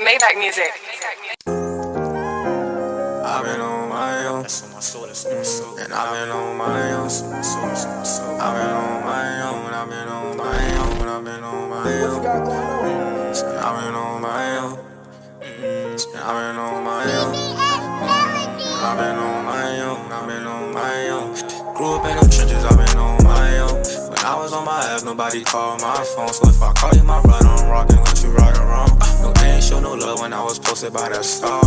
MayBach music. I've been on my own, that's on my soul, that's on my soul. And I've been on my own, that's on my soul, that's on my soul. I've been on my own, I've been on my own, I've been on my own. I've been on my own, I've been on my own. I've been on my own, I've been on my own. Grew up in them trenches, I've been on my own. When I was on my ass, nobody called my phone. So if I call you my brother, I'm rockin' with you right or wrong. No, they ain't show no love when I was posted by that star.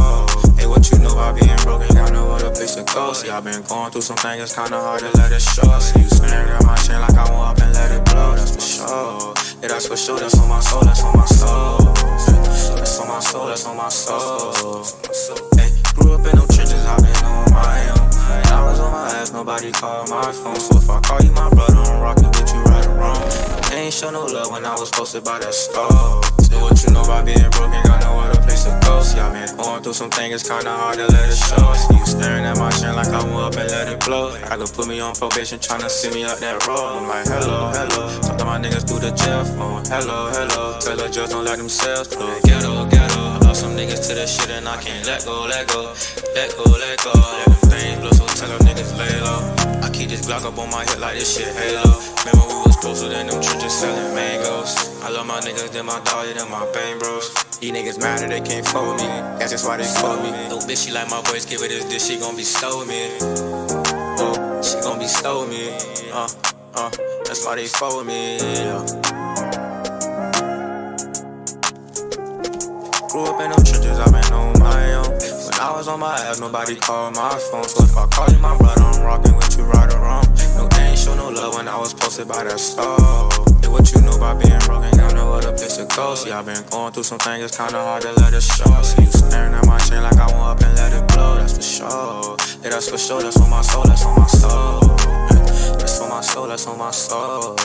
Hey, what you know about being broken, got no other place to go. See, I've been going through some things, it's kinda hard to let it show. See you staring at my chin like I want up and let it blow, that's for sure. Yeah, that's for sure, that's on my soul, that's on my soul. That's on my soul, that's on my soul. Hey, grew up in them trenches, I've been on my own. When I was on my ass, nobody called my phone. So if I call you my brother, I'm rockin' with you right or wrong. They ain't show no love when I was posted by that star. Say what you know about being broken, got no other place to go. See, I've been going through some things, it's kinda hard to let it show. See you staring at my chin like I want up and let it blow. I could put me on probation, tryna see me up that road. I'm like, hello, hello. Talk to my niggas through the jail phone. Hello, hello. Tell the judge don't let themselves go. Ghetto, ghetto. Lost some niggas to that shit and I can't let go, let go. Let go, let go. Let them things blow, so tell them niggas lay low. I keep this Glock up on my hip like this shit halo. Remember we was closer than them trenches selling mangoes. I love my niggas, then my dog, then my bang bros. These niggas mad that they can't fold me. That's just why they call me. No bitch, she like my voice, give her this dish, she gon' be stole me. Oh, she gon' be stole me. That's why they fold me. Grew up in them trenches, I've been on my own. When I was on my ass, nobody called my phone. So if I call you my brother, I'm rockin' with you right or wrong. No, they ain't show no love when I was posted by that star. Yeah, what you know about being broken, got no other place to go. See, I've been going through some things, it's kinda hard to let it show. See you staring at my chin like I want up and let it blow, that's for sure. Yeah, that's for sure, that's on my soul, that's on my soul. That's on my soul, that's on my soul.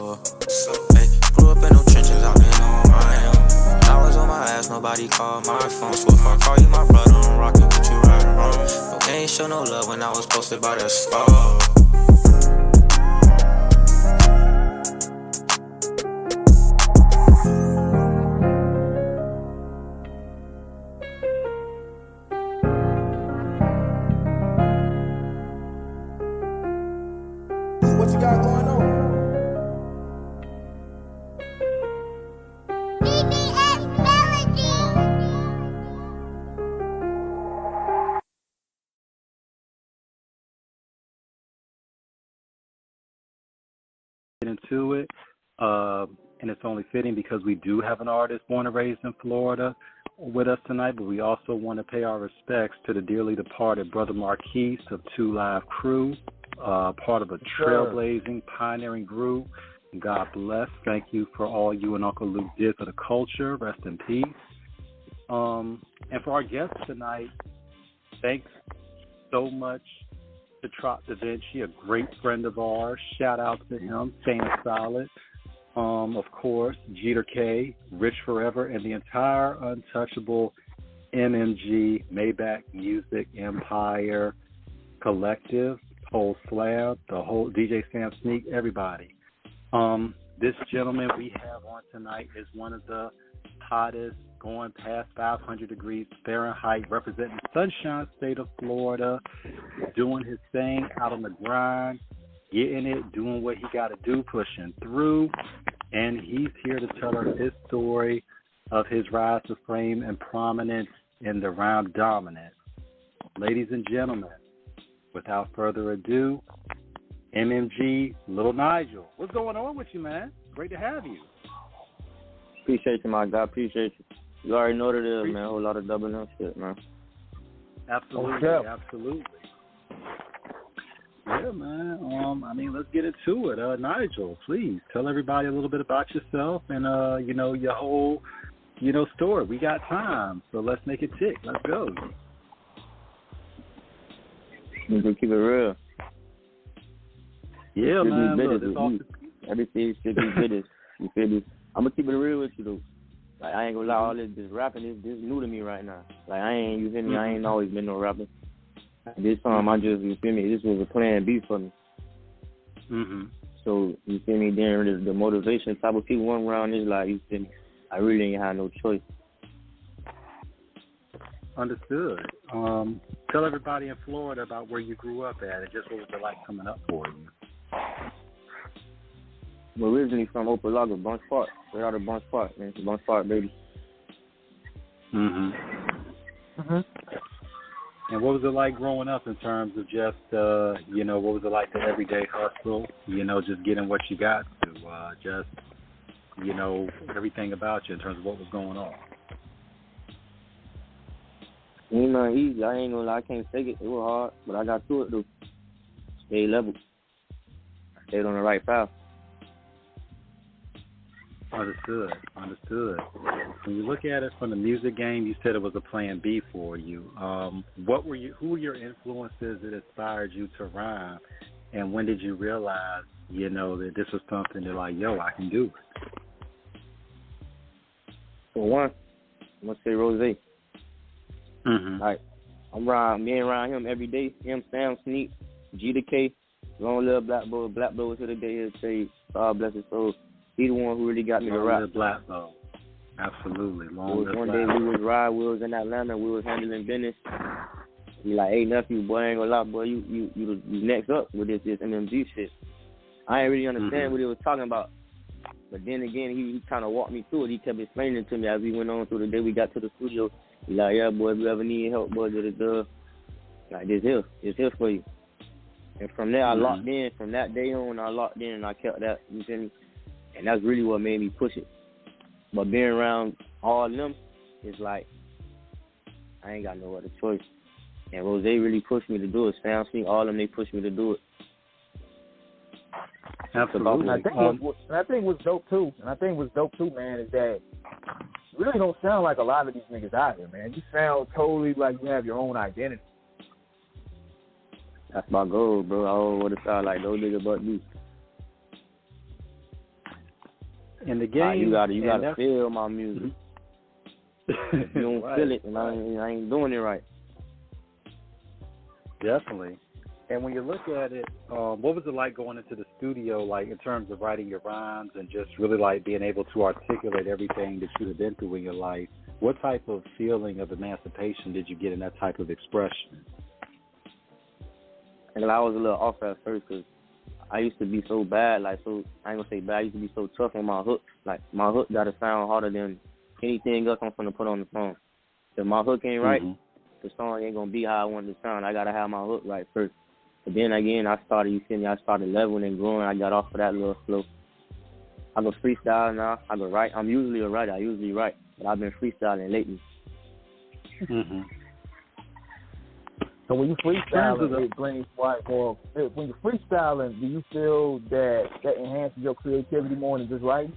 Hey, grew up in them trenches, I've been on my own. I was on my ass, nobody called my phone. So if I call you my brother, I'm rockin' with you right or wrong. No, they ain't show no love when I was posted by that star. What you got going on? Into it, and it's only fitting because we do have an artist born and raised in Florida with us tonight, but we also want to pay our respects to the dearly departed Brother Marquise of 2 Live Crew, part of a trailblazing, pioneering group. God bless. Thank you for all you and Uncle Luke did for the culture. Rest in peace. And for our guests tonight, thanks so much to Trot Da Vinci, a great friend of ours. Shout out to him, staying solid. Of course, Jeter K, Rich Forever, and the entire untouchable MMG MayBach Music Empire Collective, whole slab, the whole DJ Sam Sneak, everybody. This gentleman we have on tonight is one of the hottest, going past 500 degrees Fahrenheit, representing the Sunshine State of Florida, doing his thing, out on the grind, getting it, doing what he got to do, pushing through. And he's here to tell us his story of his rise to fame and prominence in the rhyme dominance. Ladies and gentlemen, without further ado, MMG Little Nigel. What's going on with you, man? Great to have you. Appreciate you, my God. Appreciate you. You already know what it is, man. A whole lot of double up shit, man. Absolutely, absolutely. Yeah, man. Let's get into it. Nigel, please tell everybody a little bit about yourself and your whole, story. We got time, so let's make it tick. Let's go. We can keep it real. Yeah, man. Everything should be business. You feel me? I'm gonna keep it real with you though. Like I ain't gonna lie, all this rapping is new to me right now. Like I ain't always been no rapper. This time you feel me? This was a plan B for me. So you feel me? Then the motivation type of people one round is like, you feel me? I really ain't had no choice. Understood. Tell everybody in Florida about where you grew up at and just what was it like coming up for you. I'm originally from Opalaga, Bunch Park. Right out of Bunch Park, man. Bunch Park, baby. And what was it like growing up in terms of just, what was it like the everyday hustle, just getting what you got to, everything about you in terms of what was going on? Ain't nothing easy. I ain't gonna lie, I can't fake it. It was hard, but I got through it, though. Stayed level. I stayed on the right path. Understood. When you look at it from the music game, you said it was a plan B for you. Who were your influences that inspired you to rhyme, and when did you realize, that this was something that I can do it? For one, I'm gonna say Rose. Like, I'm riding him every day. Him, Sam, Sneak, G to K, Long Little Black Boy to the day he'll say, God bless his soul. He the one who really got me to rap. Black Boy. Absolutely. One day we was riding, we was in Atlanta, we was handling business. He like, hey nephew, boy, I ain't gonna lie, boy, you next up with this MMG shit. I ain't really understand what he was talking about. But then again, he kind of walked me through it. He kept explaining it to me as we went on through the day. We got to the studio. He like, yeah, boy, if you ever need help, boy, like, this here for you. And from there, I locked in. From that day on, I locked in and I kept that, you feel me? And that's really what made me push it. But being around all of them, it's like, I ain't got no other choice. And Rose really pushed me to do it. Sam Sneak, all of them, they pushed me to do it. Absolutely. I think what's dope too, man, is that you really don't sound like a lot of these niggas out here, man. You sound totally like you have your own identity. That's my goal, bro. I don't want to sound like no nigga but me. In the game, you gotta feel my music. If you don't feel it, and I ain't doing it right. Definitely. And when you look at it, what was it like going into the studio, like in terms of writing your rhymes and just really like being able to articulate everything that you have been through in your life? What type of feeling of emancipation did you get in that type of expression? And I was a little off at first because I used to be so bad, I ain't gonna say bad, I used to be so tough on my hook. Like, my hook gotta sound harder than anything else I'm gonna put on the song. If my hook ain't right, the song ain't gonna be how I want it to sound. I gotta have my hook right first. But then again, I started leveling and growing. I got off of that little flow. I go freestyle now. I go write. I'm usually a writer. I usually write. But I've been freestyling lately. So when you freestyling, it brings more. When you're freestyling, do you feel that enhances your creativity more than just writing?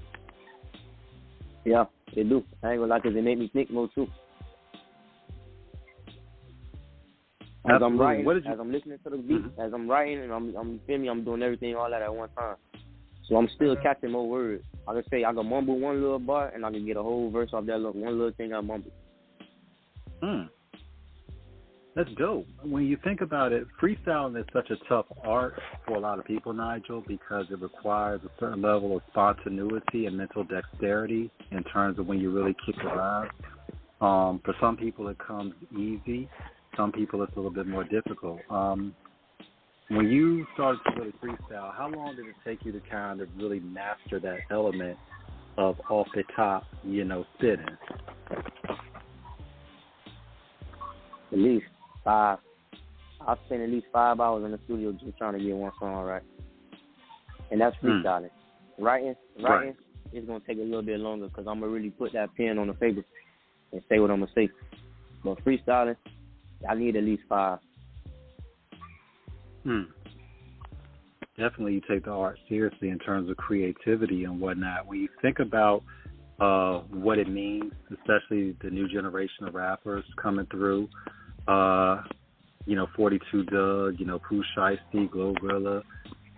Yeah, it do. I ain't gonna lie, because it make me think more too. As I'm writing, as I'm listening to the beat, as I'm writing, and I'm feel me, I'm doing everything all that at one time. So I'm still catching more words. I can say I can mumble one little bar, and I can get a whole verse off that one little thing I mumble. That's dope. When you think about it, freestyling is such a tough art for a lot of people, Nigel, because it requires a certain level of spontaneity and mental dexterity in terms of when you really kick it out. For some people, it comes easy. Some people, it's a little bit more difficult. When you started to really freestyle, how long did it take you to kind of really master that element of off the top, spitting? At least 5. I've spent at least 5 hours in the studio just trying to get one song right. And that's freestyling. Writing, it's going to take a little bit longer because I'm going to really put that pen on the paper and say what I'm going to say. But freestyling, I need at least 5. Definitely you take the art seriously in terms of creativity and whatnot. When you think about what it means, especially the new generation of rappers coming through, 42 Doug, Pooh Shiesty, Glorilla,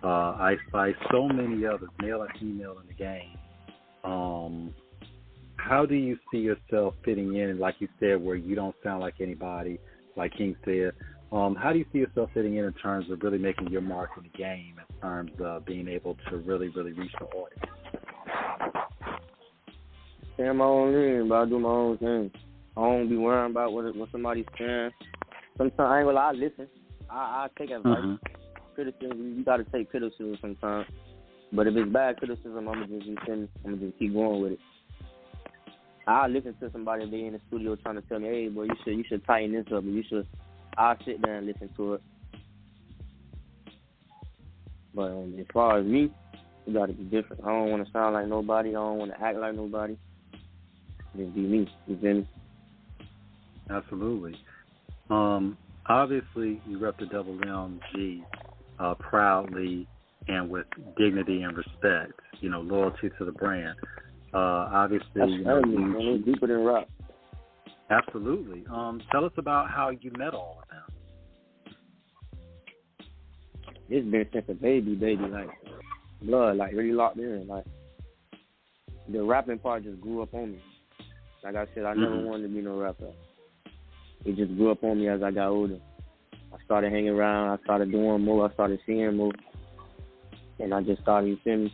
Ice Spice, so many others, male and female in the game. How do you see yourself fitting in, like you said, where you don't sound like anybody, like King said? How do you see yourself fitting in terms of really making your mark in the game, in terms of being able to really, really reach the audience? Stay in my own lane, but I do my own thing. don't be worrying about what somebody's saying. Sometimes I ain't gonna lie, I listen. I take advice. Criticism, you gotta take criticism sometimes. But if it's bad criticism, I'm gonna just keep going with it. I listen to somebody if they in the studio trying to tell me, hey, boy, you should tighten this up, or I'll sit there and listen to it. But as far as me, you gotta be different. I don't want to sound like nobody. I don't want to act like nobody. Just be me. You feel me? Absolutely. Obviously, you rep the Double MG proudly and with dignity and respect. You know, loyalty to the brand. Obviously, that's you deeper than rap. Absolutely. Tell us about how you met all of them. It's been since a baby, like blood, like really locked in. Like the rapping part just grew up on me. Like I said, I never wanted to be no rapper. It just grew up on me as I got older. I started hanging around. I started doing more. I started seeing more, and I just started. You feel me?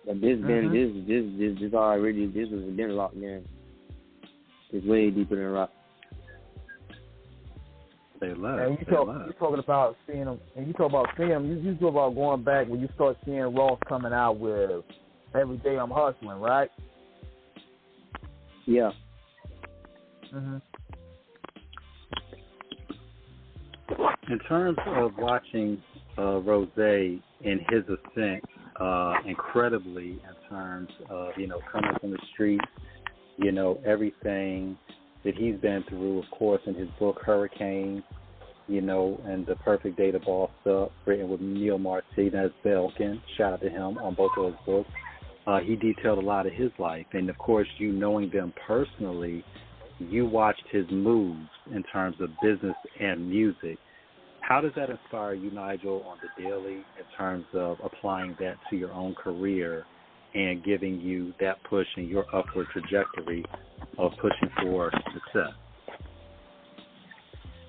But this was been locked in. It's way deeper than rap. They love. And you're talking about seeing them, and you talk about seeing them. You talk about going back when you start seeing Ross coming out with "Every Day I'm Hustling," right? Yeah. In terms of watching Rose in his ascent, incredibly in terms of coming from the streets, everything that he's been through, of course, in his book Hurricane, and The Perfect Day to Boss Up, written with Neil Martinez Belkin. Shout out to him on both of those books. He detailed a lot of his life, and of course, you knowing them personally, you watched his moves in terms of business and music. How does that inspire you, Nigel, on the daily in terms of applying that to your own career and giving you that push in your upward trajectory of pushing for success?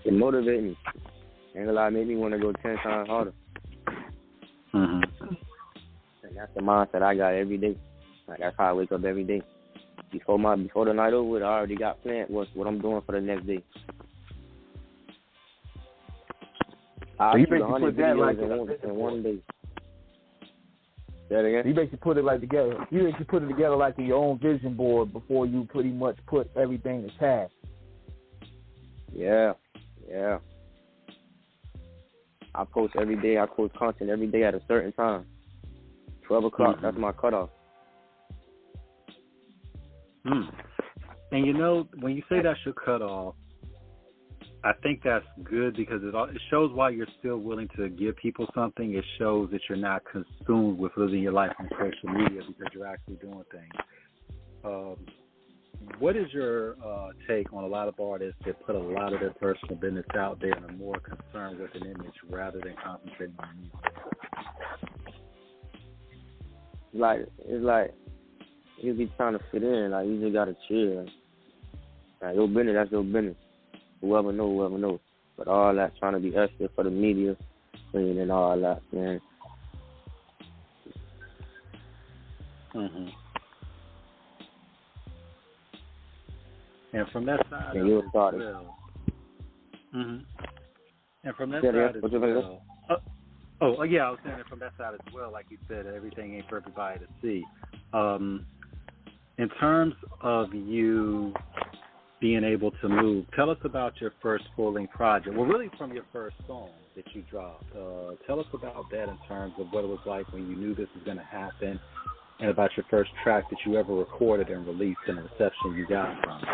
It motivated me. Ain't gonna lie, it made me want to go 10 times harder. And that's the mindset I got every day. Like, that's how I wake up every day. Before the night over, I already got planned what I'm doing for the next day. So you basically put that like in one day. Say that again? You basically put it like together. You basically put it together like in your own vision board before you pretty much put everything to task. Yeah. I post every day. I post content every day at a certain time. 12 o'clock, that's my cutoff. And when you say that's your cutoff, I think that's good because it shows why you're still willing to give people something. It shows that you're not consumed with living your life on social media because you're actually doing things. What is your take on a lot of artists that put a lot of their personal business out there and are more concerned with an image rather than concentrating on music? It's like you be trying to fit in. Like, you just gotta chill. Like, your business, that's your business. Whoever knows. But all that trying to be extra for the media and all that, man. And from that side And as well. And from that side as well. I was saying that from that side as well, like you said, everything ain't for everybody to see. In terms of you being able to move, tell us about your first full-length project. Well, really from your first song that you dropped. Tell us about that in terms of what it was like when you knew this was going to happen and about your first track that you ever recorded and released and the reception you got from it.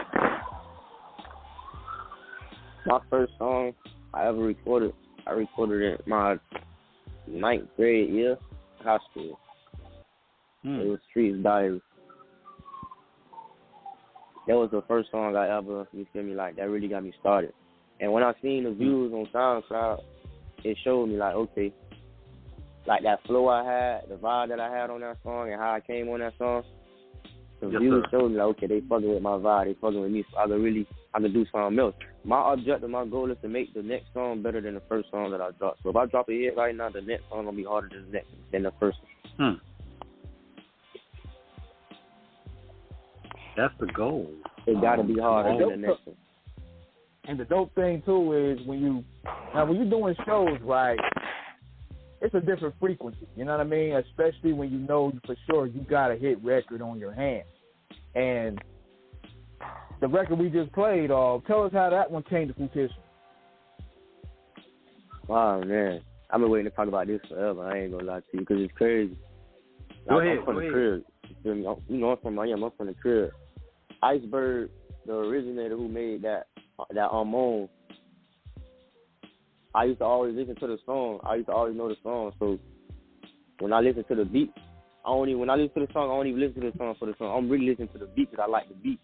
My first song I ever recorded, I recorded it in my 9th grade year, high school. It was Streets Diary. That was the first song I ever, you feel me, like, that really got me started. And when I seen the views on SoundCloud, it showed me, like, okay, like that flow I had, the vibe that I had on that song and how I came on that song, the views showed me, like, okay, they fucking with my vibe, they fucking with me, so I can do something else. My objective, my goal is to make the next song better than the first song that I dropped. So if I drop a hit right now, the next song gonna be harder than the first one. That's the goal. It got to be harder than the next one. And the dope thing too is when you're doing shows, right? It's a different frequency. You know what I mean? Especially when you know for sure you got a hit record on your hands. And the record we just played, tell us how that one came to fruition. Wow, man. I've been waiting to talk about this forever. I ain't gonna lie to you because it's crazy. Go ahead. I'm from the crib. You know, I'm from Miami. I'm from the crib. Iceberg, the originator who made that Amon, I used to always listen to the song. I used to always know the song. So when I listen to the beat, when I listen to the song, I don't even listen to the song for the song. I'm really listening to the beat because I like the beat.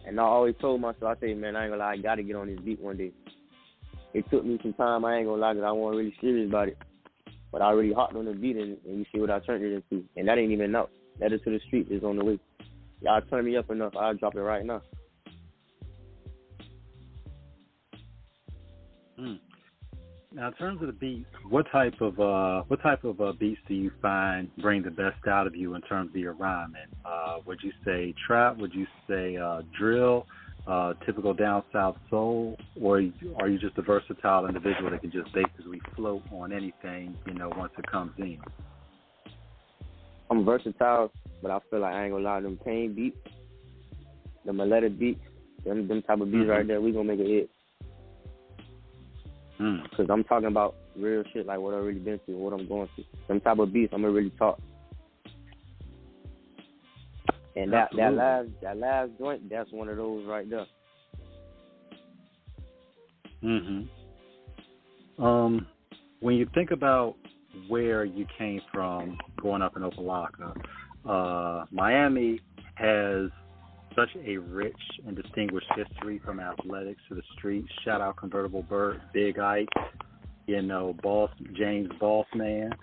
And I always told myself, I say, man, I ain't gonna lie, I gotta get on this beat one day. It took me some time, I ain't gonna lie, because I wasn't really serious about it. But I already hopped on the beat, and you see what I turned it into. And that ain't even out. Letter to the Street is on the way. Y'all turn me up enough, I'll drop it right now. Now, in terms of the beats, what type of beats do you find bring the best out of you in terms of your rhyming? Would you say trap? Would you say drill? Typical down south soul? Or are you just a versatile individual that can just basically float on anything, once it comes in? I'm versatile, but I feel like I ain't gonna lie, them pain beats, the melodic beats, them type of beats right there, we gonna make a hit. Because I'm talking about real shit, like what I've really been through, what I'm going through. Them type of beats, I'm going to really talk. And that last joint, that's one of those right there. When you think about where you came from growing up in Opa-locka, Miami has such a rich and distinguished history from athletics to the streets. Shout out Convertible Burt, Big Ike, James Bossman.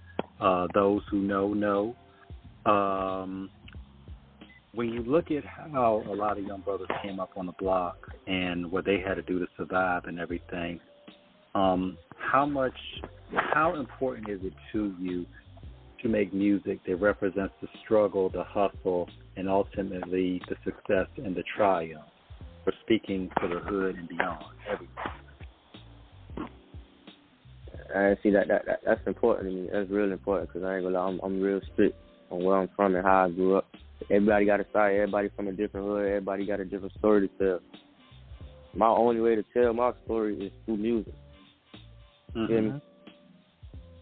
Those who know. When you look at how a lot of young brothers came up on the block and what they had to do to survive and everything, how important is it to you to make music that represents the struggle, the hustle, and ultimately the success and the triumph for speaking for the hood and beyond, everything? I see that's important to me. That's real important because I ain't gonna lie, I'm real strict on where I'm from and how I grew up. Everybody got a story. Everybody from a different hood. Everybody got a different story to tell. My only way to tell my story is through music. You feel me?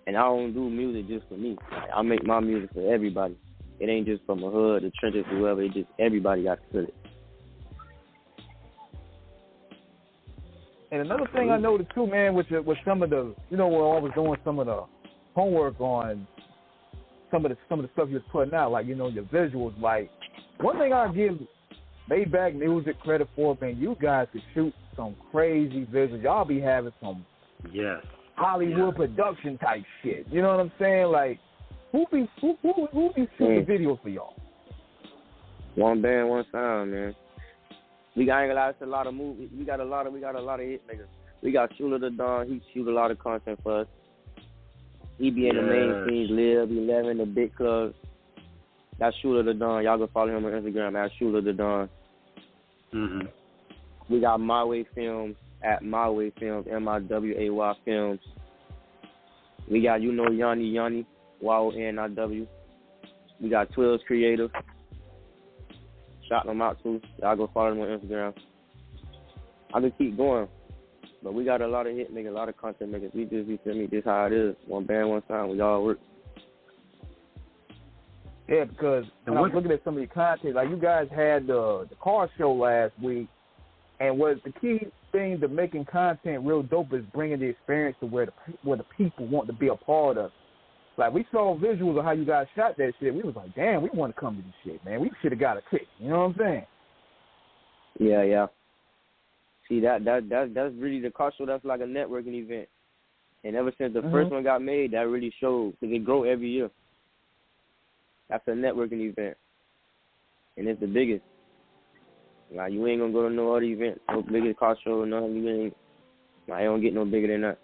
And I don't do music just for me. I make my music for everybody. It ain't just from the hood, the trenches, whoever. It just everybody got to feel it. And another thing I noticed too, man, with some of the, when I was doing some of the homework on some of the stuff you're putting out, like your visuals. Like one thing I give MayBach Music credit for, man, you guys could shoot some crazy visuals. Y'all be having some Hollywood production type shit. You know what I'm saying? Like who be shooting videos for y'all? One band, one sound, man. We ain't gonna lie, it's a lot of movies. We got a lot of hit niggas. We got Shula the Don. He shoot a lot of content for us. He be in the main scenes, Live, 11, the big clubs. That's Shula the Don. Y'all go follow him on Instagram at Shula the Don. We got My Way Films at My Way Films, MIWAY Films. We got Yanni, YONIW. We got 12's Creative. Shout them out too. Y'all go follow them on Instagram. I can keep going. But we got a lot of hit niggas, a lot of content makers. We just, you feel me, this how it is. One band, one sound, we all work. Yeah, because when I was looking at some of your content, like you guys had the car show last week, and what the key thing to making content real dope is bringing the experience to where the people want to be a part of. Like, we saw visuals of how you guys shot that shit. We was like, damn, we want to come to this shit, man. We should have got a ticket. You know what I'm saying? Yeah. See, that's really the car show. That's like a networking event. And ever since the first one got made, that really showed because it grow every year. That's a networking event. And it's the biggest. Like, you ain't going to go to no other event, no biggest car show or nothing. You ain't don't get no bigger than that.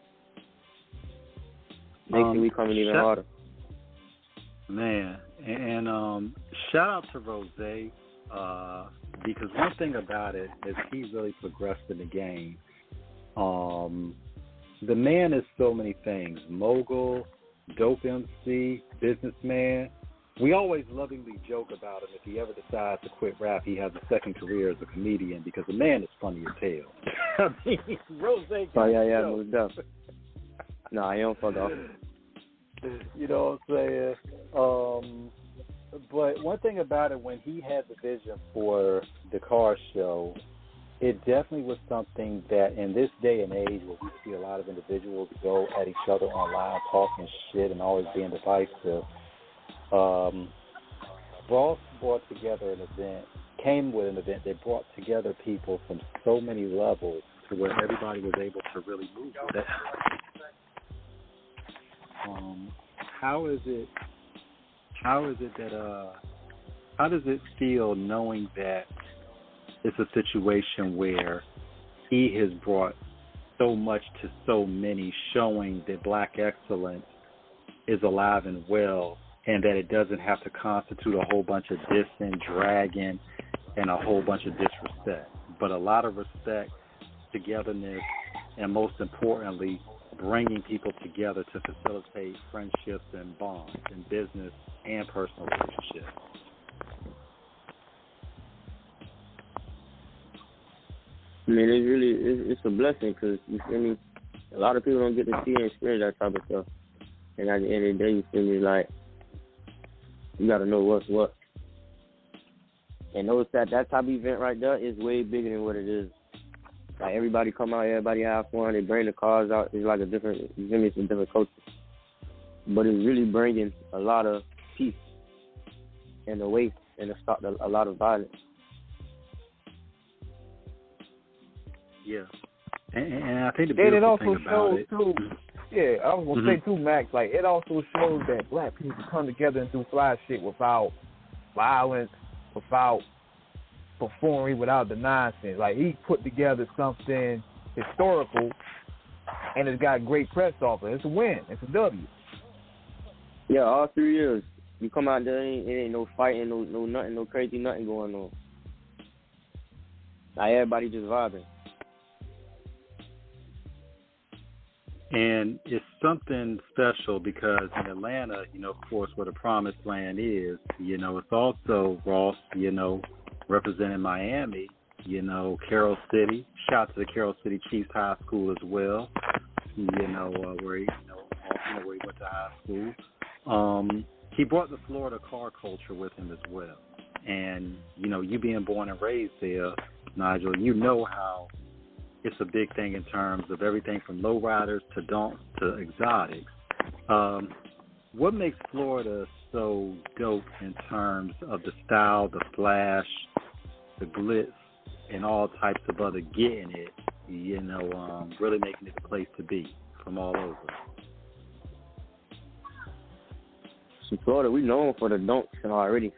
Makes it we coming even harder. Man, and shout out to Rose. because one thing about it is he really progressed in the game. The man is so many things: mogul, dope MC, businessman. We always lovingly joke about him. If he ever decides to quit rap, he has a second career as a comedian because the man is funny as hell. I mean, Rose. Oh, yeah, no doubt. Nah, I don't fuck off. You know what I'm saying? But one thing about it, when he had the vision for the car show, it definitely was something that in this day and age where we see a lot of individuals go at each other online talking shit and always being divisive, Ross brought together an event, came with an event that brought together people from so many levels to where everybody was able to really move with it. How does it feel knowing that it's a situation where he has brought so much to so many, showing that black excellence is alive and well, and that it doesn't have to constitute a whole bunch of dissing, dragging, and a whole bunch of disrespect, but a lot of respect, togetherness, and most importantly, bringing people together to facilitate friendships and bonds in business and personal relationships. I mean, it's a blessing because, you feel me, a lot of people don't get to see and experience that type of stuff. And at the end of the day, you feel me, like, you got to know what's what. And notice that type of event right there is way bigger than what it is. Like, everybody come out, everybody have fun, they bring the cars out. It's like a different, you feel me, it's a different culture. But it's really bringing a lot of peace and away and to stop a lot of violence. Yeah. And I think the beautiful thing about it. Too, yeah, I was going to say too, Max, like, it also shows that black people come together and do fly shit without violence, without performing, without the nonsense. Like, he put together something historical, and it's got great press off it. It's a win. It's a W. Yeah, all 3 years. You come out there, it ain't no fighting, no nothing, no crazy nothing going on. Like, everybody just vibing. And it's something special because in Atlanta, you know, of course, where the promised land is, you know, it's also, Ross, you know, representing Miami, you know, Carroll City. Shout out to the Carroll City Chiefs High School as well, you know, where he went to high school. He brought the Florida car culture with him as well. And, you know, you being born and raised there, Nigel, you know how it's a big thing in terms of everything from lowriders to donks to exotics. What makes Florida so dope in terms of the style, the flash, the glitz, and all types of other getting it, you know, really making it a place to be from all over? In Florida, we known for the donks already.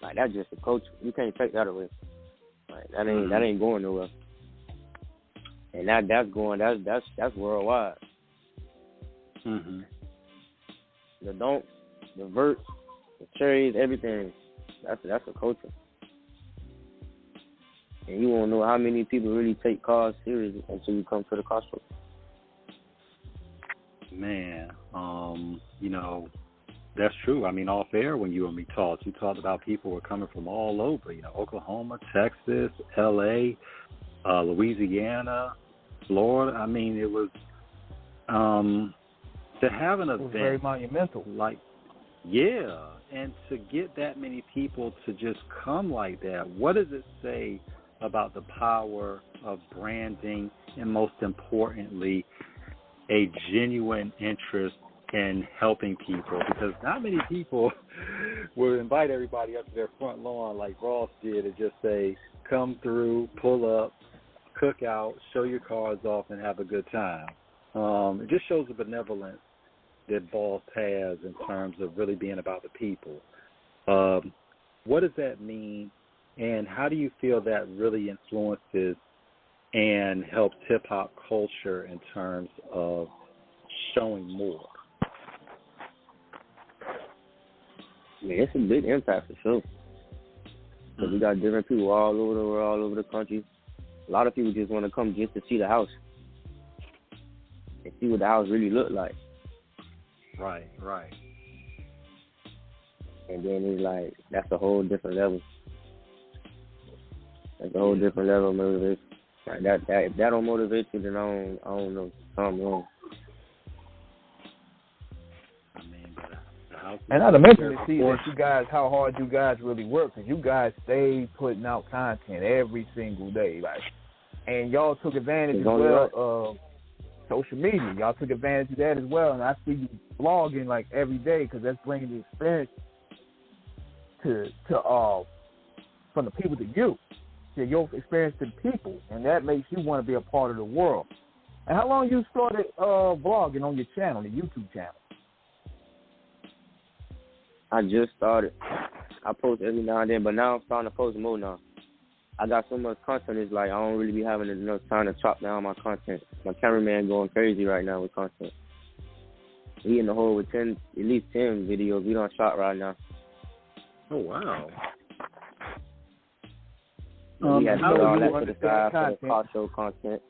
Like, that's just the culture. You can't take that away. Like, that ain't going nowhere. And that's worldwide. Mm-hmm. The donks, the verts, the cherries, everything. That's a culture. And you won't know how many people really take cars serious until you come to the car show. Man, you know, that's true. I mean, off air when you and me talked, you talked about people were coming from all over, you know, Oklahoma, Texas, L.A., Louisiana, Florida. I mean, it was to have an event very monumental. Like, yeah, and to get that many people to just come like that. What does it say about the power of branding and, most importantly, a genuine interest in helping people? Because not many people will invite everybody up to their front lawn like Ross did and just say, come through, pull up, cook out, show your cars off, and have a good time. It just shows the benevolence that Boss has in terms of really being about the people. What does that mean, and how do you feel that really influences and helps hip-hop culture in terms of showing more? Yeah, it's a big impact for sure. Because we got different people all over the world, all over the country. A lot of people just want to come just to see the house and see what the house really look like. Right. And then it's like, that's a whole different level. That's a whole different level of motivation. Like if that don't motivate you, then I don't know something wrong. I mean, the house. And not to mention to see that you guys, how hard you guys really work, because you guys stay putting out content every single day, like, and y'all took advantage as well of social media. Y'all took advantage of that as well, and I see you vlogging like every day because that's bringing the experience to from the people to you, to your experience to the people, and that makes you want to be a part of the world. And how long you started vlogging on your channel, the YouTube channel? I just started. I post every now and then, but now I'm starting to post more now. I got so much content, it's like I don't really be having enough time to chop down my content. My cameraman going crazy right now with content. He in the hole with at least 10 videos we don't shot right now. Oh, wow. We had to put all that to the side for the car show content.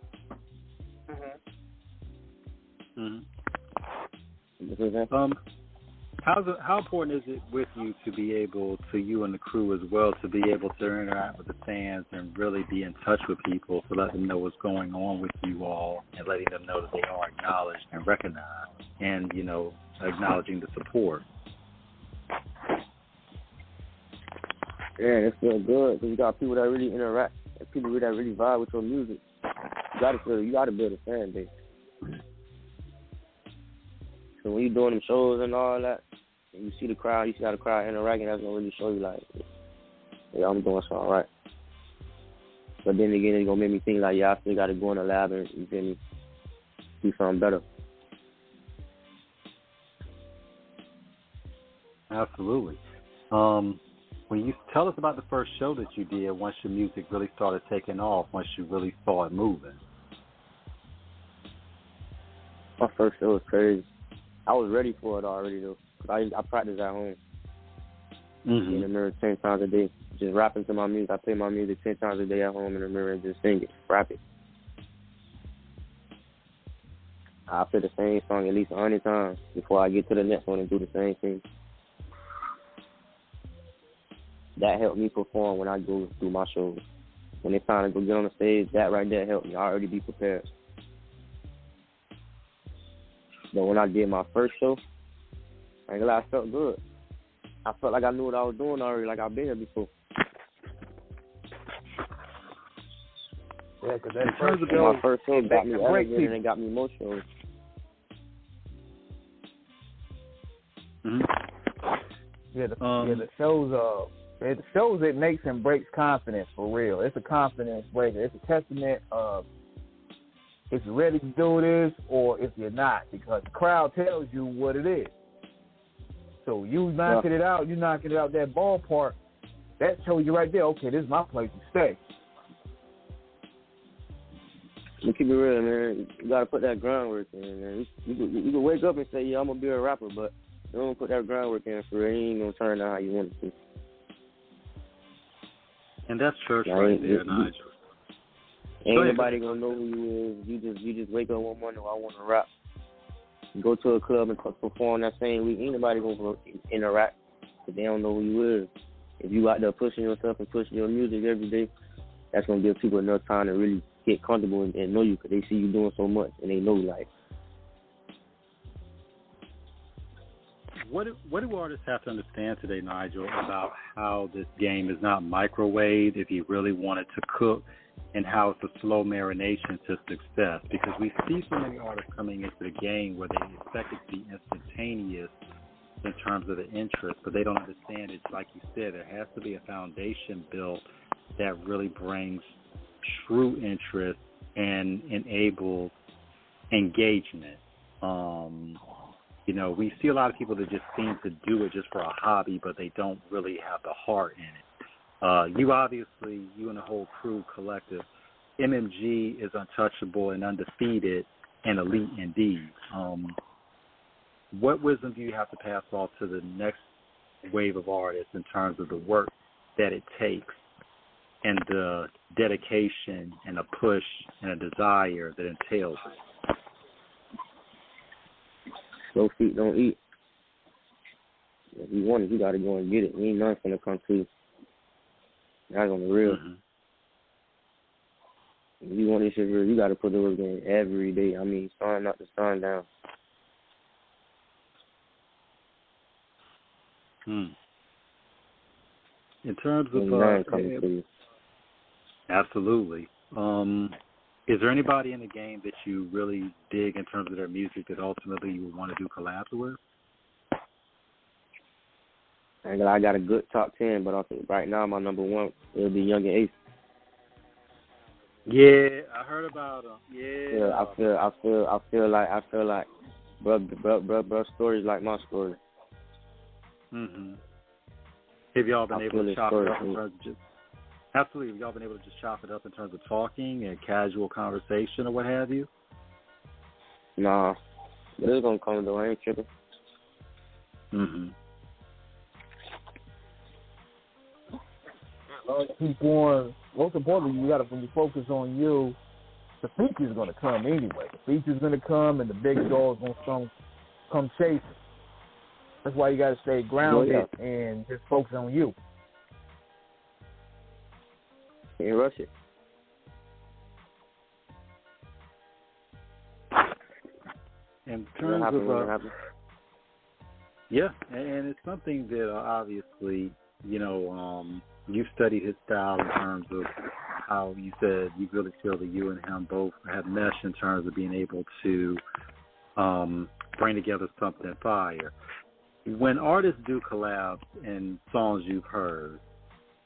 How important is it with you to be able to, you and the crew as well, to be able to interact with the fans and really be in touch with people to let them know what's going on with you all and letting them know that they are acknowledged and recognized and, you know, acknowledging the support? Yeah, it feels good because you got people that really interact and people that really vibe with your music. You got to build a fan base. So when you're doing them shows and all that, and you see the crowd, you see how the crowd interacting, that's going to really show you, like, yeah, I'm doing something right. But then again, it's going to make me think, like, yeah, I still got to go in the lab and, you feel me, do something better. Absolutely. When you tell us about the first show that you did, once your music really started taking off, once you really saw it moving. My first show was crazy. I was ready for it already, though. I practice at home. In the mirror 10 times a day. Just rapping to my music. I play my music 10 times a day at home in the mirror and just sing it, rap it. I play the same song at least 100 times before I get to the next one and do the same thing. That helped me perform when I go through my shows. When it's time to go get on the stage, that right there helped me. I already be prepared. But when I did my first show, I ain't gonna lie, I felt good. I felt like I knew what I was doing already, like I've been here before. Yeah, because my first show got me elevated and it got me emotional. Yeah, the shows it makes and breaks confidence for real. It's a confidence breaker. It's a testament of if you're ready to do this or if you're not, because the crowd tells you what it is. So you knocking it out that ballpark, that shows you right there, okay, this is my place to stay. You keep it real, man. You got to put that groundwork in, man. You can wake up and say, yeah, I'm going to be a rapper, but you don't put that groundwork in for it, it ain't going to turn out how you want it to. And that's church right there, Nigel. Ain't nobody gonna know who you is. You just wake up one morning, I want to rap. You go to a club and perform that same week. Ain't nobody gonna interact because they don't know who you is. If you out there pushing yourself and pushing your music every day, that's gonna give people enough time to really get comfortable and know you because they see you doing so much and they know like. What do artists have to understand today, Nigel, about how this game is not microwave if you really wanted to cook, and how it's a slow marination to success? Because we see so many artists coming into the game where they expect it to be instantaneous in terms of the interest, but they don't understand it. Like you said, there has to be a foundation built that really brings true interest and enables engagement. You know, we see a lot of people that just seem to do it just for a hobby, but they don't really have the heart in it. You obviously, you and the whole crew collective, MMG is untouchable and undefeated and elite indeed. What wisdom do you have to pass off to the next wave of artists in terms of the work that it takes and the dedication and a push and a desire that entails it. Slow feet don't eat. If you want it, you got to go and get it. Ain't nothing gonna come to you. That's on the real. Mm-hmm. If you want this shit real, you got to put the work in every day. I mean, sun up to sun down. In terms of absolutely. Is there anybody in the game that you really dig in terms of their music that ultimately you would want to do collabs with? I got a good top 10, but I think right now my number one will be Young and Ace. Yeah, I heard about him. Yeah. I feel like, bro, stories like my story. Mhm. Have y'all been able to chop it up in terms of just? Absolutely. Have y'all been able to just chop it up in terms of talking and casual conversation or what have you? Nah, but it's gonna come though. I ain't tripping. Mhm. Keep on. Most importantly, you gotta, when you focus on you, the feature's gonna come anyway. The feature's gonna come, and the big dogs gonna come chasing. That's why you gotta stay grounded and just focus on you. Can't rush it. In terms of yeah, and it's something that obviously, you've studied his style in terms of how you said you really feel that you and him both have meshed in terms of being able to bring together something fire. When artists do collabs and songs you've heard,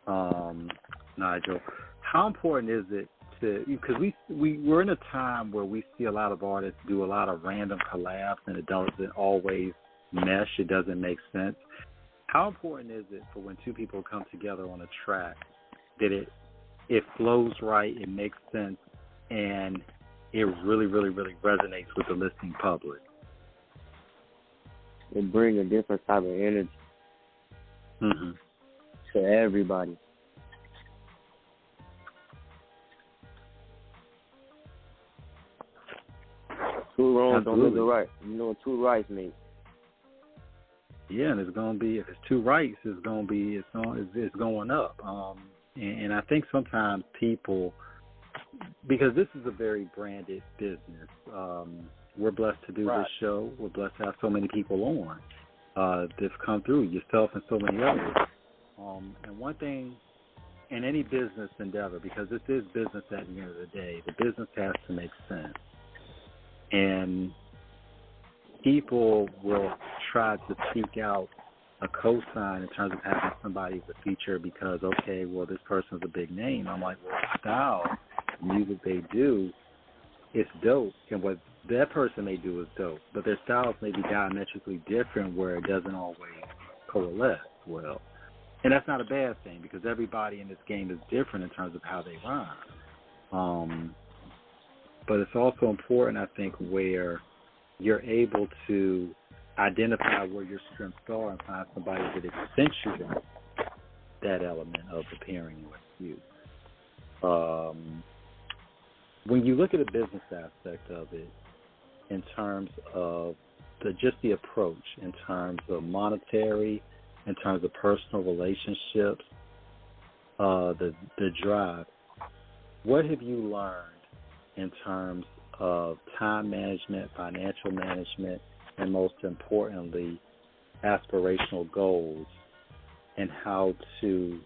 Nigel, how important is it because we're in a time where we see a lot of artists do a lot of random collabs and it doesn't always mesh, it doesn't make sense. How important is it for when two people come together on a track that it flows right, it makes sense, and it really, really, really resonates with the listening public? It brings a different type of energy to everybody. Two wrongs don't make a right. You know what two rights mean. Yeah, and it's gonna be, if it's two rights, it's going up. And I think sometimes people, because this is a very branded business. We're blessed to do this show. We're blessed to have so many people on that've come through, yourself and so many others. And one thing in any business endeavor, because this is business at the end of the day, the business has to make sense. And people will try to seek out a cosign in terms of having somebody as a feature because, okay, well, this person's a big name. I'm like, well, style, the music they do, it's dope. And what that person may do is dope. But their styles may be diametrically different where it doesn't always coalesce well. And that's not a bad thing because everybody in this game is different in terms of how they rhyme. But it's also important, I think, where you're able to identify where your strengths are and find somebody that accentuates that element of appearing with you. When you look at the business aspect of it, in terms of the approach, in terms of monetary, in terms of personal relationships, the drive, what have you learned in terms of time management, financial management, and most importantly, aspirational goals, and how to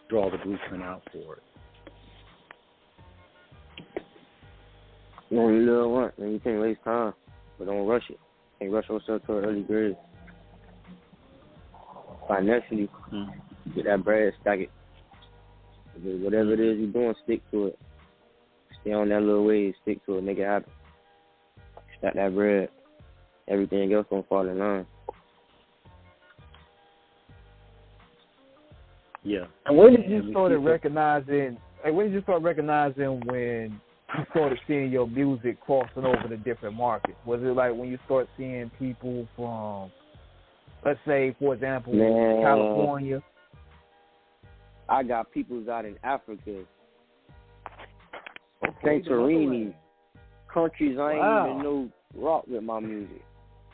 draw the blueprint out for it? You only live once, and you can't waste time, but don't rush it. Can't rush yourself to an early grade. Financially, get that bread, stack it. Whatever it is you're doing, stick to it. Stay on that little wave, stick to it, make it happen. Stack that bread. Everything else gonna fall in line. Yeah. And when did you start recognizing? When did you start recognizing when you started seeing your music crossing over to different markets? Was it like when you start seeing people from, let's say, for example, California? I got peoples out in Africa, Okay, Santorini, countries I ain't even know rock with my music.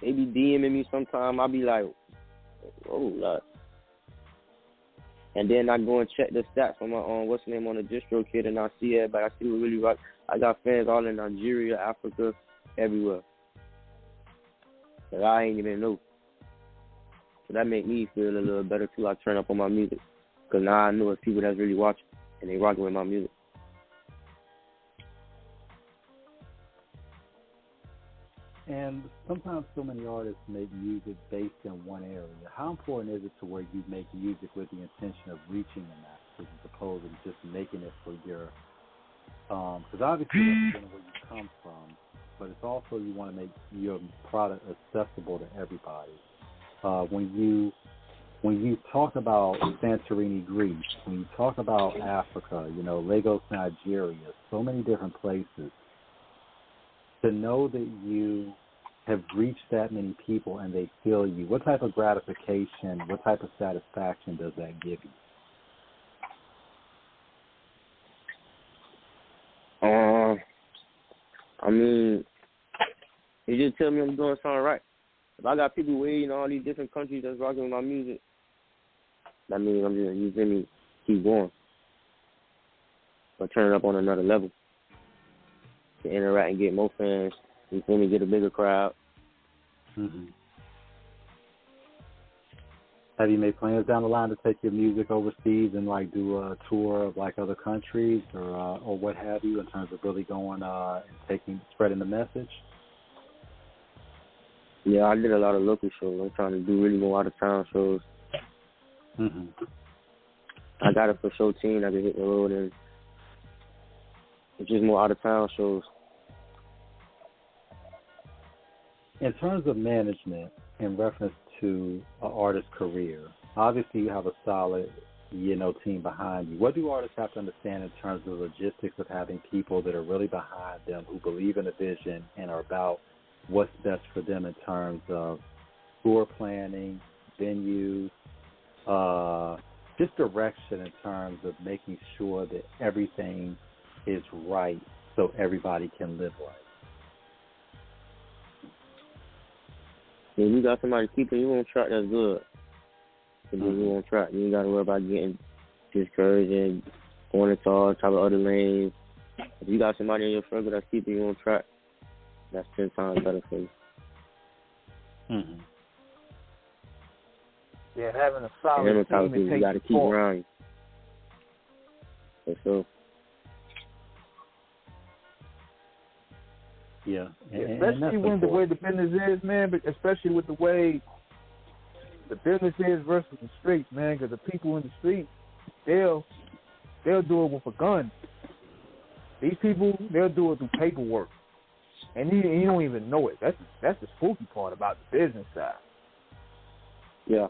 They be DMing me sometime. I be like, oh, Lord. And then I go and check the stats on my what's the name on the distro kid, and I see everybody. I see who really rock. I got fans all in Nigeria, Africa, everywhere that I ain't even know. So that make me feel a little better too. I turn up on my music because now I know it's people that's really watching and they rocking with my music. And sometimes so many artists make music based in one area. How important is it to where you make music with the intention of reaching the masses as opposed to just making it for your, because obviously that's where you come from, but it's also you want to make your product accessible to everybody. When you talk about Santorini, Greece, when you talk about Africa, Lagos, Nigeria, so many different places, to know that you have reached that many people and they feel you, what type of gratification, what type of satisfaction does that give you? I mean, it just tell me I'm doing something right. If I got people way in all these different countries that's rocking with my music, that means I'm just, you feel me, keep going. But turn it up on another level. To interact and get more fans, you feel me, get a bigger crowd. Mm-hmm. Have you made plans down the line to take your music overseas and like do a tour of like other countries or what have you in terms of really going and spreading the message? Yeah, I did a lot of local shows. I'm trying to do really more out of town shows. Mm-hmm. I got a for show team that can hit the road and it's just more out of town shows. In terms of management, in reference to an artist's career, obviously you have a solid, team behind you. What do artists have to understand in terms of the logistics of having people that are really behind them, who believe in the vision and are about what's best for them in terms of tour planning, venues, just direction in terms of making sure that everything is right so everybody can live right? If you got somebody keeping you on track, that's good. If you on track, you ain't got to worry about getting discouraged and going into all type of other lanes. If you got somebody in your circle that's keeping you on track, that's 10 times better for you. Mm-hmm. Yeah, having a solid and team and you got to keep around you. For sure. Yeah. Especially when the way the business is, man, but especially with the way the business is versus the streets, man, because the people in the streets, they'll do it with a gun. These people, they'll do it through paperwork. And you don't even know it. That's the spooky part about the business side. Yeah.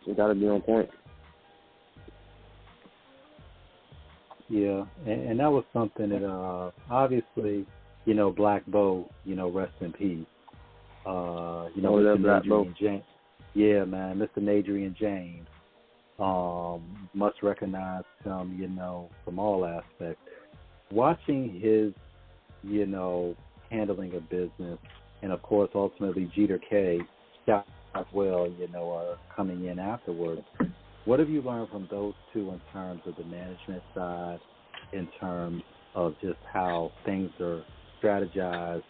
You got to be on point. Yeah, and that was something that obviously, Black Bo, rest in peace. Mr. Nadrian James. Yeah, man, Mr. Nadrian James. Must recognize him, from all aspects. Watching his, handling of business, and of course, ultimately Jeter K. as well, coming in afterwards. What have you learned from those two in terms of the management side, in terms of just how things are strategized,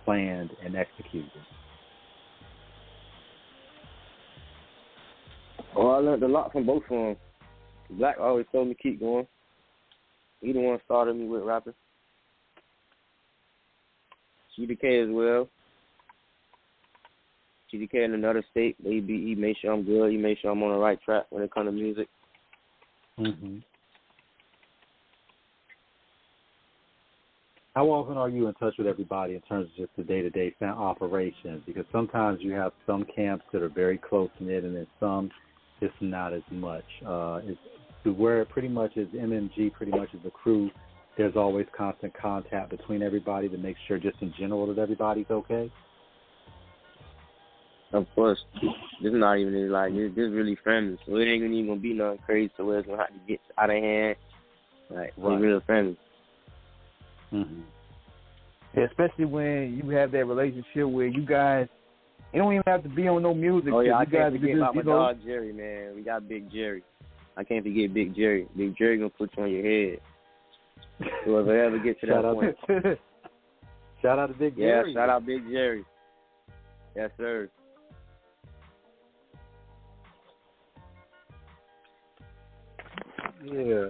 planned, and executed? Well, I learned a lot from both of them. Black always told me keep going. He the one started me with rapping. GDK as well. GDK in another state, he made sure I'm good. He made sure I'm on the right track when it comes to music. Mm-hmm. How often are you in touch with everybody in terms of just the day-to-day operations? Because sometimes you have some camps that are very close-knit, and then some it's not as much. Where it pretty much is MMG, pretty much is a crew, there's always constant contact between everybody to make sure just in general that everybody's okay? Of course, this is not even like this really friendly, so it ain't even gonna be nothing crazy. So it's gonna have to get out of hand. Like we're real friendly. Mm-hmm. Yeah, especially when you have that relationship where you guys, you don't even have to be on no music. Oh yeah, I you guys can't forget about my you know, dog Jerry, man. We got Big Jerry. I can't forget Big Jerry. Big Jerry gonna put you on your head. Whoever ever get to that point. Shout out to Big Jerry. Yeah, shout out Big Jerry. Yes, sir. Yeah.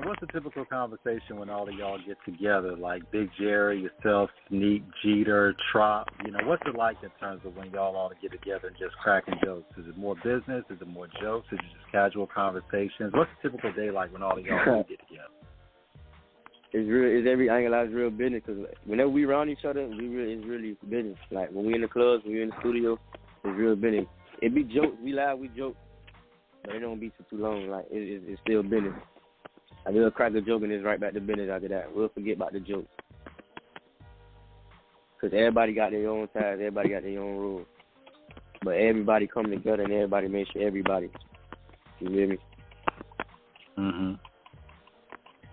What's a typical conversation when all of y'all get together? Like Big Jerry, yourself, Sneak, Jeter, Trop. You know, what's it like in terms of when y'all all get together and just cracking jokes? Is it more business? Is it more jokes? Is it just casual conversations? What's a typical day like when all of y'all get together? It's real. It's every angle. It's real business. Cause whenever we around each other, it's really business. Like when we in the clubs, when we in the studio, it's real business. It be jokes. We laugh, we joke, but it don't be too long. Like it's still business. I will crack a joke and it's right back to business after that. We'll forget about the jokes. Because everybody got their own ties, everybody got their own rules. But everybody come together and everybody make sure everybody. You hear me? Mm-hmm.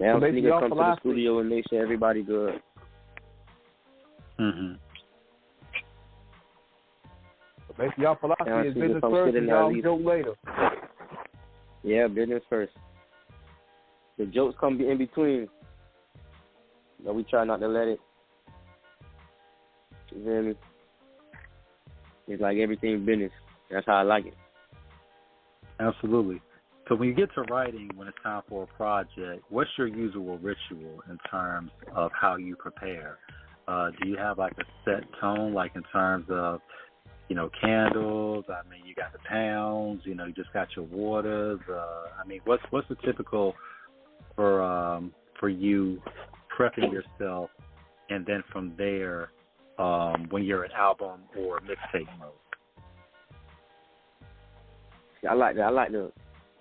Now so niggas come to the studio and make sure everybody good. Mm-hmm. So basically y'all philosophy is business first and y'all joke later. Yeah, business first. The jokes come in between. But we try not to let it. You hear me? It's like everything business. That's how I like it. Absolutely. So when you get to writing, when it's time for a project, what's your usual ritual in terms of how you prepare? Do you have like a set tone, like in terms of, you know, candles? I mean, you got the pounds. You know, you just got your waters. I mean, what's the typical for you prepping yourself, and then from there, when you're in album or mixtape mode? Yeah, I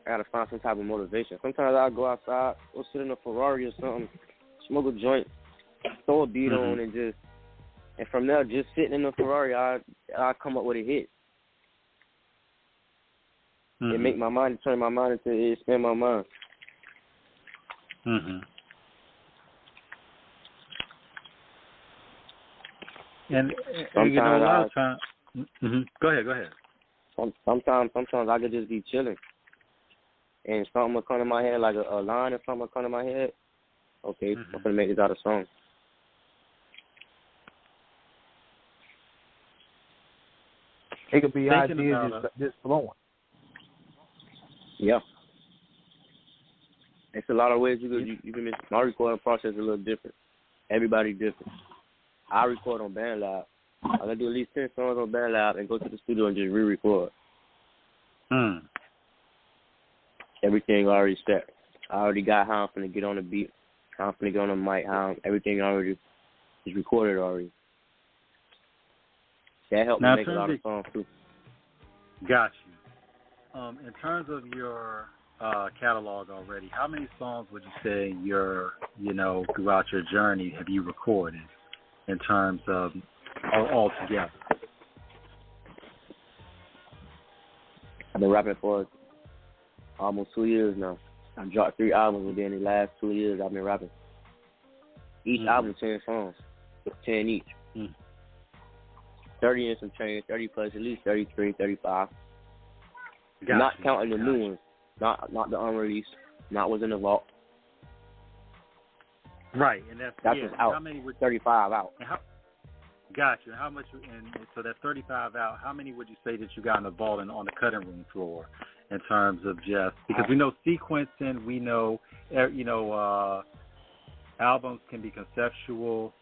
gotta find some type of motivation. Sometimes I'll go outside, go sit in a Ferrari or something, smoke a joint, throw a beat on, and from there, just sitting in the Ferrari, I'll come up with a hit. It make my mind, turn my mind into, expand my mind. Mm-hmm. And you know, a lot of times. Go ahead. Sometimes I could just be chilling, and something will come to my head, like a line or something will come to my head. Okay, I'm gonna make this out of song. It could be ideas just flowing. Yeah. It's a lot of ways you can make my recording process a little different. Everybody different. I record on BandLab. I'm gonna do at least 10 songs on BandLab and go to the studio and just re-record. Everything already set. I already got how I'm gonna get on the beat, how I'm gonna get on the mic, everything already is recorded already. That helped me make a lot of songs too. Got you. In terms of your catalog already, how many songs would you say throughout your journey have you recorded in terms of all together? I've been rapping for almost 2 years now. I dropped 3 albums within the last 2 years I've been rapping. Each album 10 songs, 10 each. 30 and some change, 30 plus, at least 33, 35. Not counting the new ones. Not the unreleased, not what's in the vault. Right, and that's just out. How many would 35 out? Got you. How much? And so that 35 out. How many would you say that you got in the vault and on the cutting room floor, in terms of just because we know sequencing, we know albums can be conceptual.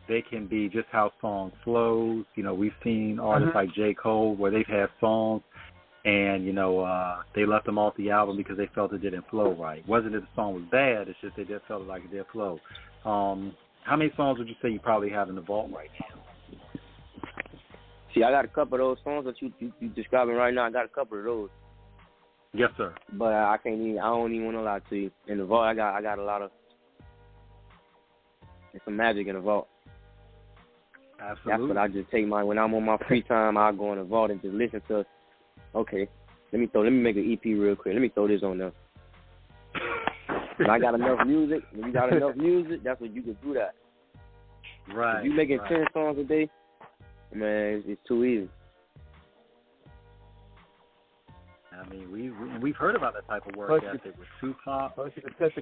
They can be just how song flows. You know, we've seen artists like J. Cole where they've had songs and, they left them off the album because they felt it didn't flow right. Wasn't that the song was bad, it's just they just felt like it did flow. How many songs would you say you probably have in the vault right now? See, I got a couple of those songs that you describing right now. I got a couple of those. Yes, sir. But I don't even want to lie to you. In the vault, I got a lot of, there's some magic in the vault. Absolutely. That's what I just take when I'm on my free time, I go in the vault and just listen to, okay, let me make an EP real quick. Let me throw this on there. When I got enough music, that's when you can do that. Right. If you making 10 songs a day, man, it's too easy. I mean, we've heard about that type of work ethic with Tupac, Prince, plus you can test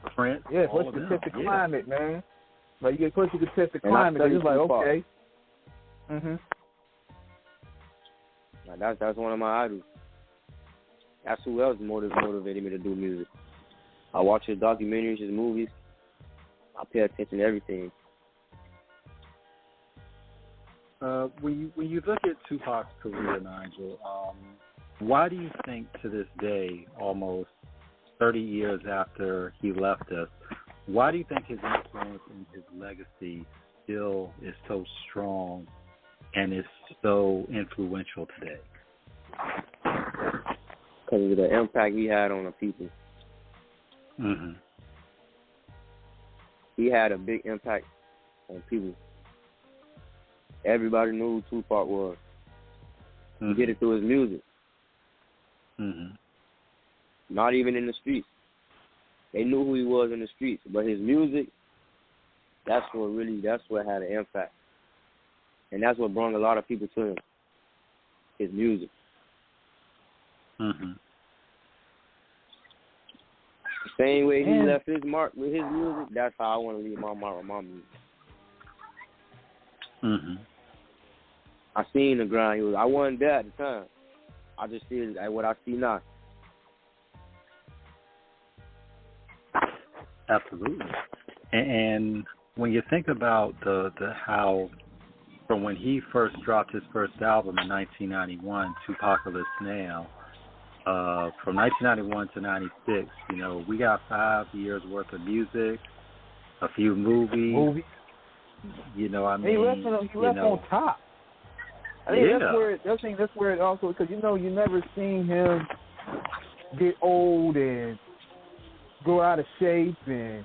the climate, man. Like you can test the climate, and it's like, okay. That's one of my idols. That's who else motivated me to do music. I watch his documentaries, his movies. I pay attention to everything. When you look at Tupac's career, Nigel, why do you think to this day, almost 30 years after he left us, why do you think his influence and his legacy still is so strong and is so influential today? Because of the impact he had on the people. Mm-hmm. He had a big impact on people. Everybody knew who Tupac was. He did it through his music. Mm-hmm. Not even in the streets. They knew who he was in the streets, but his music, that's what had an impact. And that's what brought a lot of people to him. His music. Mm-hmm. The same way he left his mark with his music, that's how I want to leave my mark with my music. Mm-hmm. I seen the grind. I wasn't there at the time. I just see it what I see now. Absolutely. And when you think about the how from when he first dropped his first album in 1991, Tupacalypse Now, from 1991 to 96, we got 5 years worth of music, a few movies. He left on top. I think that's where it also, because you never seen him get old and go out of shape and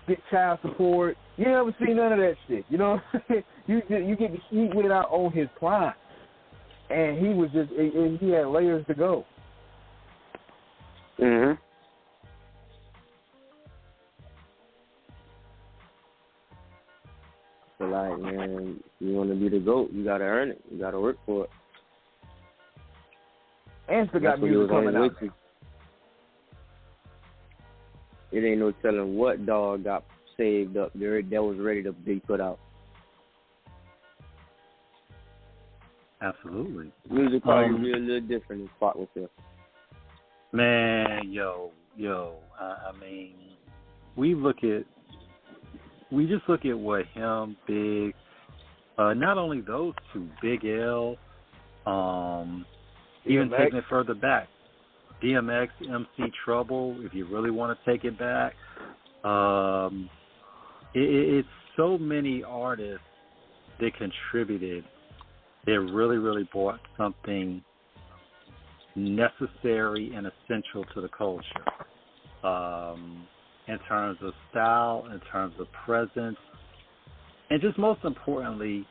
get child support. You never see none of that shit. You know what I'm saying? He went out on his prime, and he had layers to go. Mhm. So like, man, you want to be the GOAT, you gotta earn it. You gotta work for it. And still got music coming out. It ain't no telling what dog got saved up there that was ready to be put out. Absolutely. Music probably a little different than Spot with him. Man, I mean, we just look at what him, Big, not only those two, Big L, even taking it further back, DMX, MC Trouble, if you really want to take it back. It's so many artists that contributed that really, really brought something necessary and essential to the culture. In terms of style, in terms of presence, and just most importantly,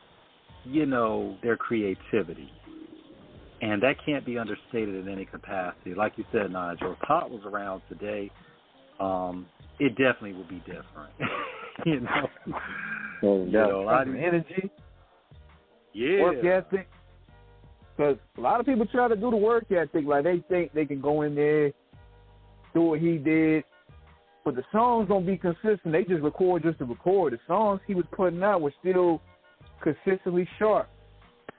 their creativity. And that can't be understated in any capacity. Like you said, Nigel, if Pop was around today, it definitely would be different. A lot of energy, work ethic. Because a lot of people try to do the work ethic, like they think they can go in there, do what he did. But the songs don't be consistent. They just record just to record. The songs he was putting out were still consistently sharp,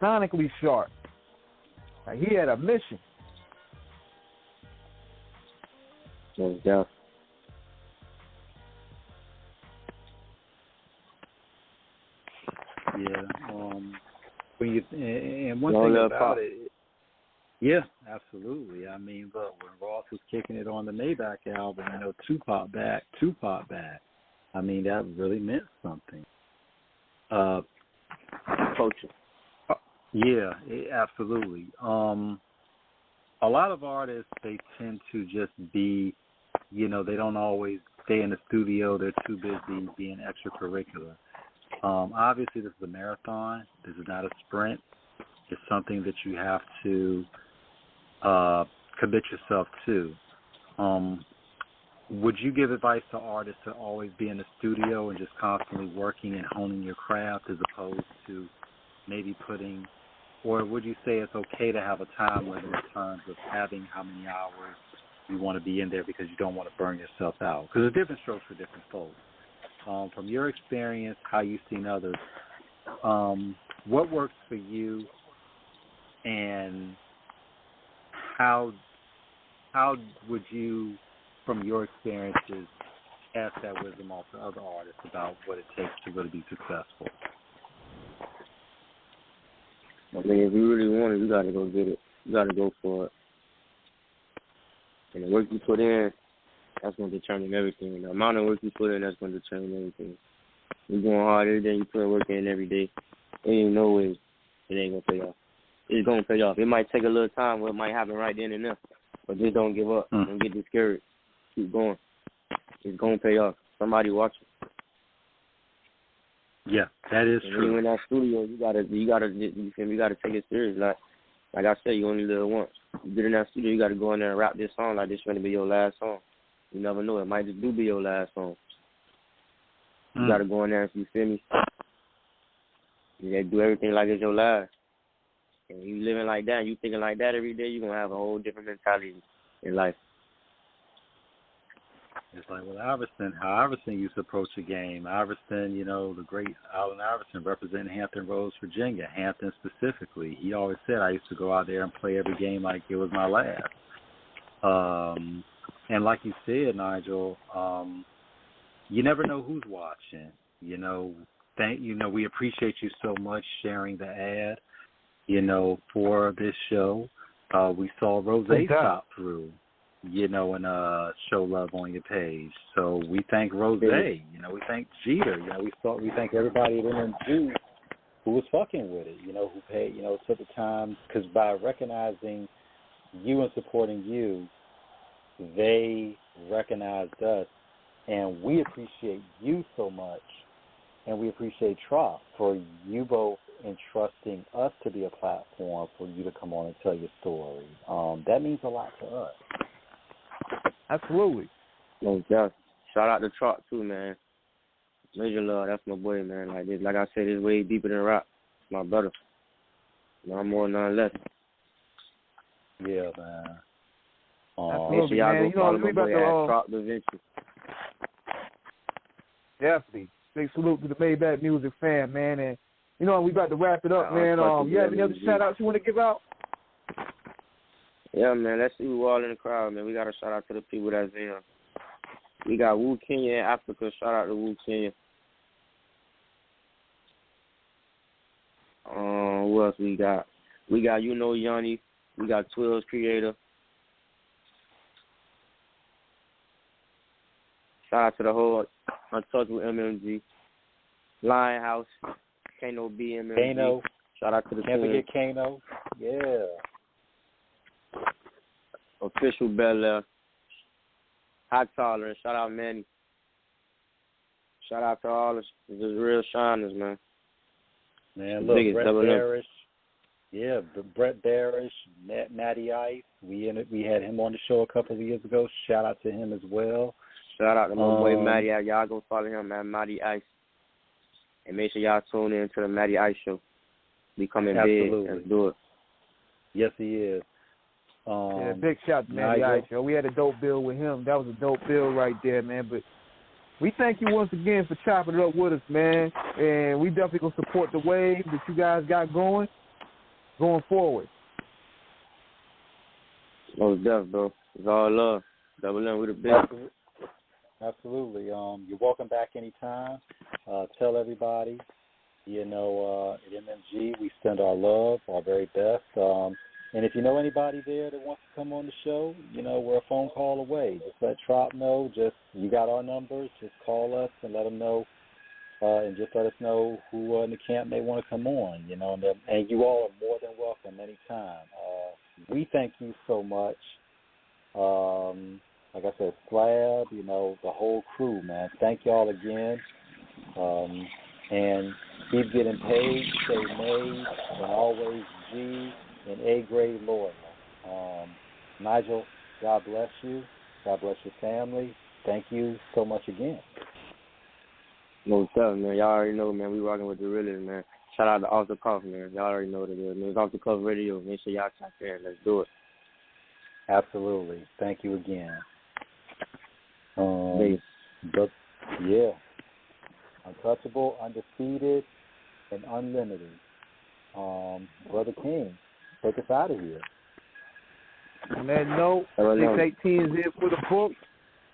sonically sharp. Like he had a mission. Yeah. And one thing about it. Yeah, absolutely. I mean, look, when Ross was kicking it on the MayBach album, Tupac back. I mean, that really meant something. Culture. Yeah, absolutely. A lot of artists, they tend to just be, they don't always stay in the studio. They're too busy being extracurricular. Obviously, this is a marathon. This is not a sprint. It's something that you have to commit yourself to. Would you give advice to artists to always be in the studio and just constantly working and honing your craft as opposed to maybe putting, or would you say it's okay to have a time limit in terms of having how many hours you want to be in there because you don't want to burn yourself out? Because there's different strokes for different folks. From your experience, how you've seen others, what works for you, and how would you, from your experiences, pass that wisdom off to other artists about what it takes to really be successful? I mean, if you really want it, you got to go get it. You got to go for it. And the work you put in, that's going to determine everything. The amount of work you put in, that's going to determine everything. You're going hard every day, you put work in every day. There ain't no way it ain't going to pay off. It's going to pay off. It might take a little time, but it might happen right then and there. But just don't give up. Don't get discouraged. Keep going. It's going to pay off. Somebody watching. Yeah, that is true. When you're in that studio, you gotta take it serious. Like I said, you only live once. You get in that studio, you gotta go in there and rap this song like this is gonna be your last song. You never know, it might just be your last song. You gotta go in there and, you feel me? You gotta do everything like it's your last. And you living like that, and you thinking like that every day, you're gonna have a whole different mentality in life. It's like with Iverson, how Iverson used to approach the game. Iverson, the great Allen Iverson representing Hampton Roads, Virginia, Hampton specifically. He always said, I used to go out there and play every game like it was my last. And like you said, Nigel, you never know who's watching. We appreciate you so much sharing the ad, for this show. We saw Rose top through. And show love on your page. So we thank Rose. We thank Jeter. We thank everybody at MMG who was fucking with it. Who paid. Took the time, because by recognizing you and supporting you, they recognized us, and we appreciate you so much, and we appreciate Trop for you both entrusting us to be a platform for you to come on and tell your story. That means a lot to us. Absolutely. No doubt. Shout out to Trot too, man. Major love, that's my boy, man. Like I said, it's way deeper than rap. It's my brother. None more, none less. Yeah, man. Make sure y'all go follow my boy at Trot Da Vinci. Definitely. Big salute to the MayBach Music fan, man. And we about to wrap it up, man. You have any other shout outs you want to give out? Yeah, man, let's see who all in the crowd, man. We got to shout out to the people that's there. We got Wu Kenya in Africa. Shout out to Wu Kenya. Who else we got? We got Yanni. We got 12's Creator. Shout out to the whole Untouchable MMG. Lionhouse. Kano B MMG. Kano. Shout out to the Can't forget Kano. Yeah. Official Bel Air. Hot Tolerance. Shout out Manny. Shout out to all the real shiners, man. Man, look, Brett Barish. Yeah, Brett Barish, Matty Ice. We had him on the show a couple of years ago. Shout out to him as well. Shout out to my boy Matty. Y'all go follow him at Matty Ice. And make sure y'all tune in to the Matty Ice show. We coming big. Let's do it. Yes, he is. Big shout to Matty Ice, yo. We had a dope bill with him. That was a dope bill right there, man. But we thank you once again for chopping it up with us, man. And we definitely going to support the wave that you guys got going forward. No doubt, bro. It's all love. Double in with a big. Absolutely. You're welcome back anytime. Tell everybody, at MMG, we send our love, our very best. And if you know anybody there that wants to come on the show, we're a phone call away. Just let Trop know. You got our numbers. Just call us and let them know, and just let us know who in the camp may want to come on. And you all are more than welcome anytime. We thank you so much. Like I said, Slab, the whole crew, man. Thank y'all again. And keep getting paid, stay made, and always G and A-grade loyal. Nigel, God bless you. God bless your family. Thank you so much again. No stuff, man. Y'all already know, man. We rocking with the realest, man. Shout out to Off the Cuff, man. Y'all already know what it is, man. It's Off the Cuff Radio. Make sure y'all tap in. Let's do it. Absolutely. Thank you again. But, yeah. Untouchable, undefeated, and unlimited. Brother King, take us out of here. On that note, 618 is here for the book,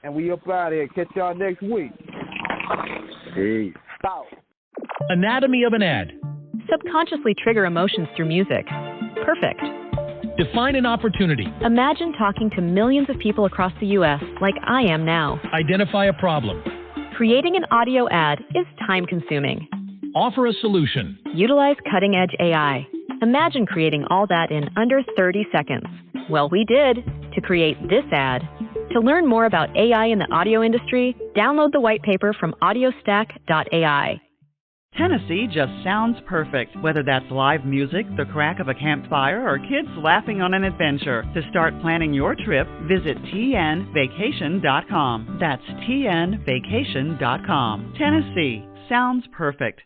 and we up out of here. Catch y'all next week. Peace. Out. Anatomy of an ad. Subconsciously trigger emotions through music. Perfect. Define an opportunity. Imagine talking to millions of people across the U.S. like I am now. Identify a problem. Creating an audio ad is time-consuming. Offer a solution. Utilize cutting-edge AI. Imagine creating all that in under 30 seconds. Well, we did to create this ad. To learn more about AI in the audio industry, download the white paper from audiostack.ai. Tennessee just sounds perfect, whether that's live music, the crack of a campfire, or kids laughing on an adventure. To start planning your trip, visit tnvacation.com. That's tnvacation.com. Tennessee sounds perfect.